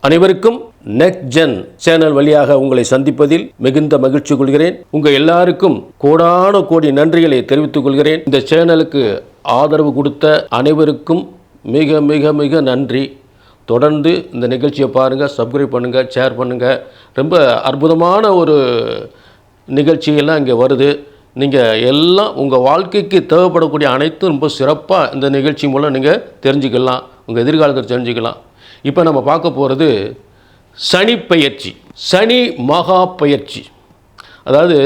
அனைவருக்கும் next gen channel வழியாக உங்களை சந்திப்பதில் மிகுந்த மகிழ்ச்சி கொள்கிறேன். உங்கள் எல்லாருக்கும் கோடான கோடி நன்றிகளை தெரிவித்துக் கொள்கிறேன். இந்த சேனலுக்கு ஆதரவு கொடுத்த அனைவருக்கும் மிக மிக மிக நன்றி. தொடர்ந்து இந்த நிகழ்ச்சியை பாருங்கள், சப்ஸ்கிரைப் பண்ணுங்கள், ஷேர் பண்ணுங்கள். ரொம்ப அற்புதமான ஒரு நிகழ்ச்சியெல்லாம் இங்கே வருது. நீங்கள் எல்லாம் உங்கள் வாழ்க்கைக்கு தேவைப்படக்கூடிய அனைத்தும் ரொம்ப சிறப்பாக இந்த நிகழ்ச்சி மூலம் நீங்கள் தெரிஞ்சுக்கலாம், உங்கள் எதிர்காலத்தை தெரிஞ்சுக்கலாம். இப்போ நம்ம பார்க்க போகிறது சனி பயிற்சி, சனி மகா பயிற்சி. அதாவது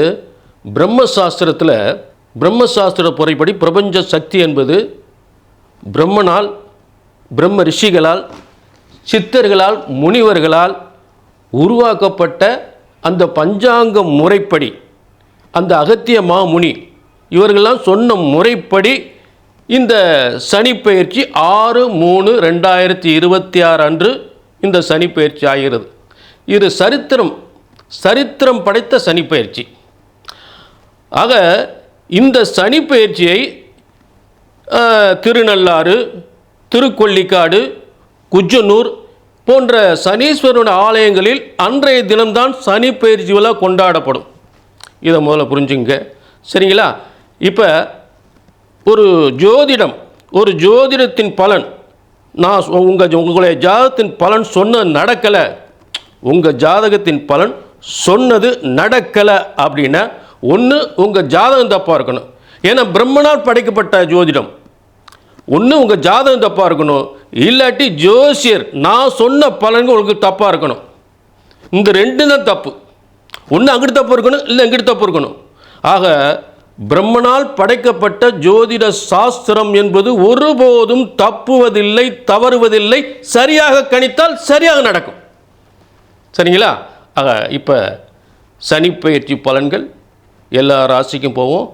பிரம்மசாஸ்திரத்தில் பிரம்மசாஸ்திர முறைப்படி பிரபஞ்ச சக்தி என்பது பிரம்மனால், பிரம்ம ரிஷிகளால், சித்தர்களால், முனிவர்களால் உருவாக்கப்பட்ட அந்த பஞ்சாங்க முறைப்படி, அந்த அகத்திய மாமுனி இவர்களெல்லாம் சொன்ன முறைப்படி இந்த சனி பயிற்சி 6/3/2026 அன்று இந்த சனி பயிற்சி ஆகிறது. இது சரித்திரம் படைத்த சனி பயிற்சி. ஆக இந்த சனி பயிற்சியை திருநள்ளாறு, திருக்கொள்ளிக்காடு, குஜனூர் போன்ற சனீஸ்வரனுடைய ஆலயங்களில் அன்றைய தினம்தான் சனி பயிற்சி விழா கொண்டாடப்படும். இதை முதல்ல புரிஞ்சுங்க, சரிங்களா? இப்போ ஒரு ஜோதிடத்தின் பலன், நான் உங்களுடைய ஜாதகத்தின் பலன் சொன்ன நடக்கலை, உங்கள் ஜாதகத்தின் பலன் சொன்னது நடக்கலை அப்படின்னா ஒன்று உங்கள் ஜாதகம் தப்பாக இருக்கணும். ஏன்னா பிரம்மனால் படைக்கப்பட்ட ஜோதிடம். ஒன்று உங்கள் ஜாதகம் தப்பாக இருக்கணும், இல்லாட்டி ஜோசியர் நான் சொன்ன பலன்கள் உங்களுக்கு தப்பாக இருக்கணும். இந்த ரெண்டு தான் தப்பு. ஒன்று அங்கிட்டு தப்பு இருக்கணும், இல்லை இங்கிட்டு தப்பு இருக்கணும். ஆக பிரம்மனால் படைக்கப்பட்ட ஜோதிட சாஸ்திரம் என்பது ஒருபோதும் தப்புவதில்லை, தவறுவதில்லை. சரியாக கணித்தால் சரியாக நடக்கும், சரிங்களா? ஆக இப்போ சனி பயிற்சி பலன்கள் எல்லா ராசிக்கும் போவோம்.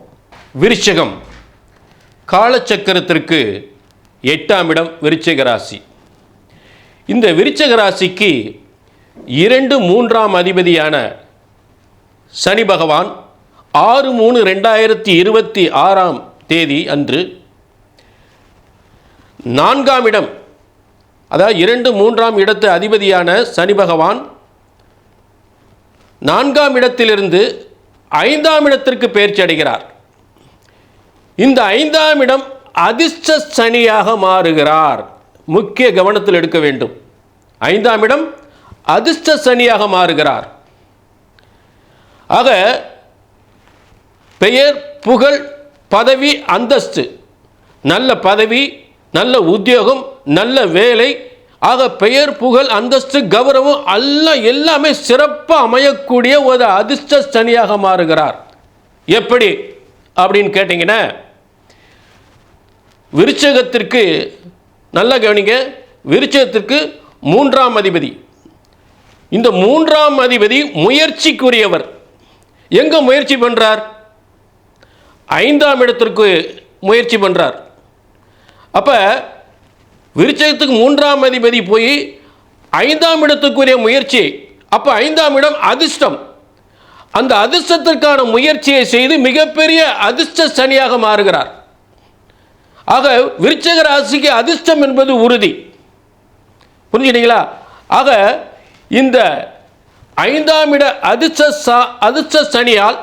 விருச்சிகம், காலச்சக்கரத்திற்கு 8ஆம் இடம் விருச்சிக ராசி. இந்த விருச்சிக ராசிக்கு 2, 3ஆம் அதிபதியான சனி பகவான் 6/3/2026 அன்று 4ஆம் இடம், அதாவது 2, 3ஆம் இடத்து அதிபதியான சனி பகவான் 4ஆம் இடத்திலிருந்து 5ஆம் இடத்திற்கு பெயர்ச்சி அடைகிறார். இந்த 5ஆம் இடம் அதிர்ஷ்ட சனியாக மாறுகிறார். முக்கிய கவனத்தில் எடுக்க வேண்டும். 5ஆம் இடம் அதிர்ஷ்ட சனியாக மாறுகிறார். ஆக பெயர், புகழ், பதவி, அந்தஸ்து, நல்ல பதவி, நல்ல உத்தியோகம், நல்ல வேலை, ஆக பெயர், புகழ், அந்தஸ்து, கௌரவம் எல்லாமே சிறப்பாக அமையக்கூடிய ஒரு அதிர்ஷ்ட சனியாக மாறுகிறார். எப்படி அப்படின்னு கேட்டிங்கன்னா, விருச்சிகத்திற்கு நல்லா கவனிங்க, விருச்சிகத்திற்கு 3ஆம் அதிபதி. இந்த 3ஆம் அதிபதி முயற்சிக்குரியவர். எங்கே முயற்சி பண்ணுறார்? 5ஆம் இடத்திற்கு முயற்சி பண்ணுறார். அப்போ விருச்சிகத்துக்கு 3ஆம் அதிபதி போய் 5ஆம் இடத்துக்குரிய முயற்சி. அப்போ 5ஆம் இடம் அதிர்ஷ்டம். அந்த அதிர்ஷ்டத்திற்கான முயற்சியை செய்து மிகப்பெரிய அதிர்ஷ்ட சனியாக மாறுகிறார். ஆக விருச்சிக ராசிக்கு அதிர்ஷ்டம் என்பது உறுதி. புரிஞ்சுட்டீங்களா? ஆக இந்த 5ஆம் இட அதிர்ஷ்ட சனியால்,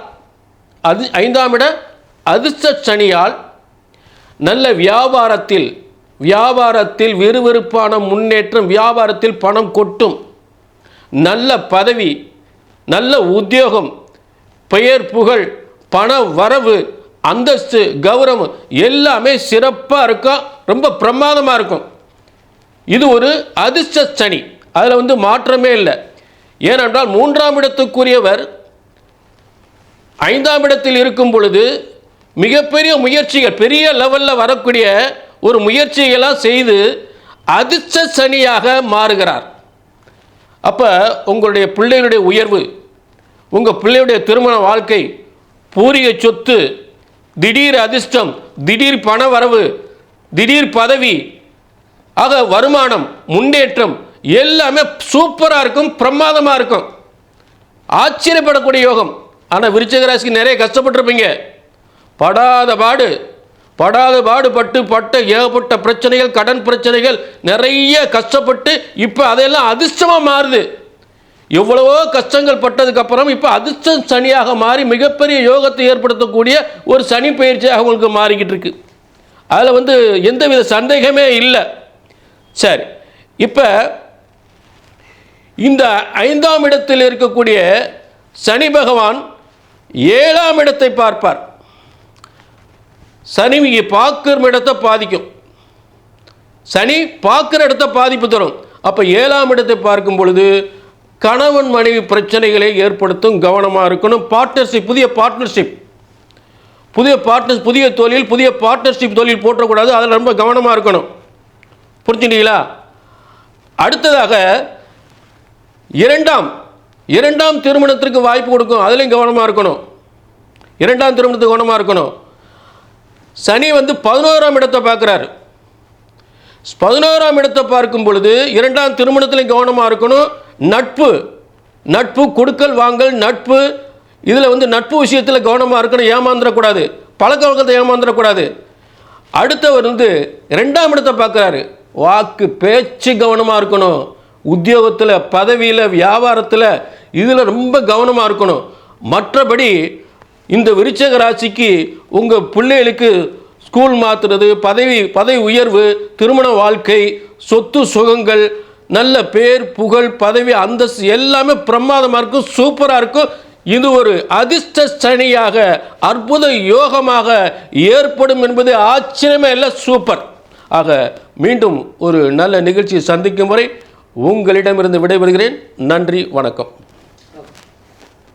5ஆம் இட அதிர்ஷ்ட சனியால் நல்ல வியாபாரத்தில் விறுவிறுப்பான முன்னேற்றம், வியாபாரத்தில் பணம் கொட்டும், நல்ல பதவி, நல்ல உத்தியோகம், பெயர், புகழ், பண வரவு, அந்தஸ்து, கௌரவம் எல்லாமே சிறப்பாக இருக்கும், ரொம்ப பிரமாதமாக இருக்கும். இது ஒரு அதிர்ஷ்ட சனி, அதில் மாற்றமே இல்லை. ஏனென்றால் 3ஆம் இடத்துக்குரியவர் 5ஆம் இடத்தில் இருக்கும் பொழுது மிகப்பெரிய முயற்சிகள், பெரிய லெவலில் வரக்கூடிய ஒரு முயற்சிகளாக செய்து அதிர்ஷ்ட சனியாக மாறுகிறார். அப்போ உங்களுடைய பிள்ளைகளுடைய உயர்வு, உங்கள் பிள்ளையுடைய திருமண வாழ்க்கை, பூர்வீக சொத்து, திடீர் அதிர்ஷ்டம், திடீர் பண வரவு, திடீர் பதவி, ஆக வருமானம், முன்னேற்றம் எல்லாமே சூப்பராக இருக்கும், பிரமாதமாக இருக்கும், ஆச்சரியப்படக்கூடிய யோகம். ஆனால் விருச்சிக ராசிக்கு நிறைய கஷ்டப்பட்டிருப்பீங்க, படாத பாடு, படாத பாடுபட்டு ஏகப்பட்ட பிரச்சனைகள், கடன் பிரச்சனைகள், நிறைய கஷ்டப்பட்டு இப்போ அதெல்லாம் அதிர்ஷ்டமாக மாறுது. எவ்வளவோ கஷ்டங்கள் பட்டதுக்கப்புறம் இப்போ அதிர்ஷ்டம் சனியாக மாறி மிகப்பெரிய யோகத்தை ஏற்படுத்தக்கூடிய ஒரு சனி பயிற்சியாக அவங்களுக்கு மாறிக்கிட்டு இருக்கு. அதில் எந்தவித சந்தேகமே இல்லை. சரி, இப்போ இந்த 5ஆம் இடத்தில் இருக்கக்கூடிய சனி பகவான் 7ஆம் இடத்தை பார்ப்பார். சனி பார்க்குற இடத்தை பாதிக்கும். சனி பார்க்குற இடத்தை பாதிப்பு தரும். அப்போ 7ஆம் இடத்தை பார்க்கும் பொழுது கணவன் மனைவி பிரச்சனைகளை ஏற்படுத்தும். கவனமாக இருக்கணும். பார்ட்னர்ஷிப், புதிய தொழில், புதிய பார்ட்னர்ஷிப் தொழில் போட்டக்கூடாது. அதில் ரொம்ப கவனமாக இருக்கணும். புரிஞ்சுட்டீங்களா? அடுத்ததாக இரண்டாம் திருமணத்திற்கு வாய்ப்பு கொடுக்கும். அதுலேயும் கவனமாக இருக்கணும். இரண்டாம் திருமணத்துக்கு கவனமாக இருக்கணும். சனி 11ஆம் இடத்தை பார்க்குறாரு. 11ஆம் இடத்தை பார்க்கும் பொழுது இரண்டாம் திருமணத்திலையும் கவனமாக இருக்கணும். நட்பு கொடுக்கல் வாங்கல், நட்பு, இதில் நட்பு விஷயத்தில் கவனமாக இருக்கணும். ஏமாந்துடக்கூடாது. பழக்க வழக்கத்தை ஏமாந்துடக்கூடாது. அடுத்தவர் 2ஆம் இடத்தை பார்க்குறாரு. வாக்கு பேச்சு கவனமாக இருக்கணும். உத்தியோகத்தில், பதவியில், வியாபாரத்தில், இதில் ரொம்ப கவனமாக இருக்கணும். மற்றபடி இந்த விருச்சிக ராசிக்கு உங்கள் பிள்ளைகளுக்கு ஸ்கூல் மாற்றுறது, பதவி உயர்வு, திருமண வாழ்க்கை, சொத்து சுகங்கள், நல்ல பேர் புகழ், பதவி அந்தஸ்து எல்லாமே பிரமாதமாக இருக்கும். சூப்பராக இருக்கும். இது ஒரு அதிர்ஷ்ட சனியாக, அற்புத யோகமாக ஏற்படும் என்பது ஆச்சரியமே இல்லை. சூப்பர். ஆக மீண்டும் ஒரு நல்ல நிகழ்ச்சியை சந்திக்கும் வரை உங்களிடமிருந்து விடைபெறுகிறேன். நன்றி, வணக்கம்.